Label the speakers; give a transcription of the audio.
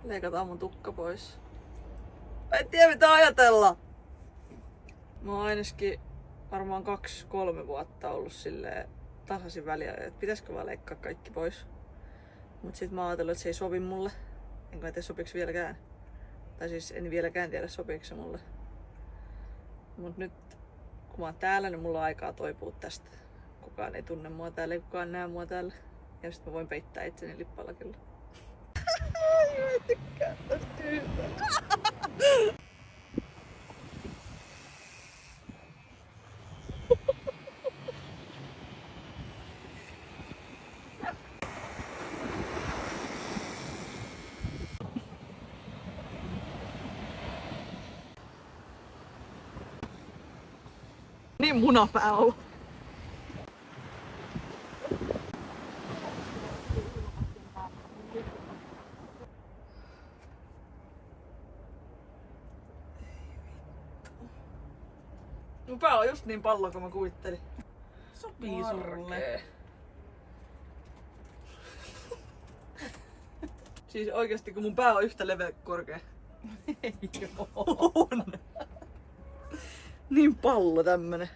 Speaker 1: Leikataan mun tukka pois. Mä en tiedä mitä ajatella. Mä oon ainakin varmaan 2-3 vuotta ollut silleen tasaisin väliä, että pitäisikö vaan leikkaa kaikki pois. Mut sit mä oon ajatellut, että se ei sovi mulle. Enkä mä tiedä sopiks vieläkään. Tai siis en vieläkään tiedä sopiks se mulle. Mut nyt kun mä oon täällä, niin mulla on aikaa toipua tästä. Kukaan ei tunne mua täällä, ei kukaan näe mua täällä. Ja sit mä voin peittää itseni lippalakilla. Mä tykkään tästä yhtään. Niin munapää ollut. Mun pää on just niin pallo kuin mä kuvittelin.
Speaker 2: Sopii sulle.
Speaker 1: Siis oikeesti kun mun pää on yhtä leveä korkea.
Speaker 2: Ei oo.
Speaker 1: On. Niin pallo tämmönen.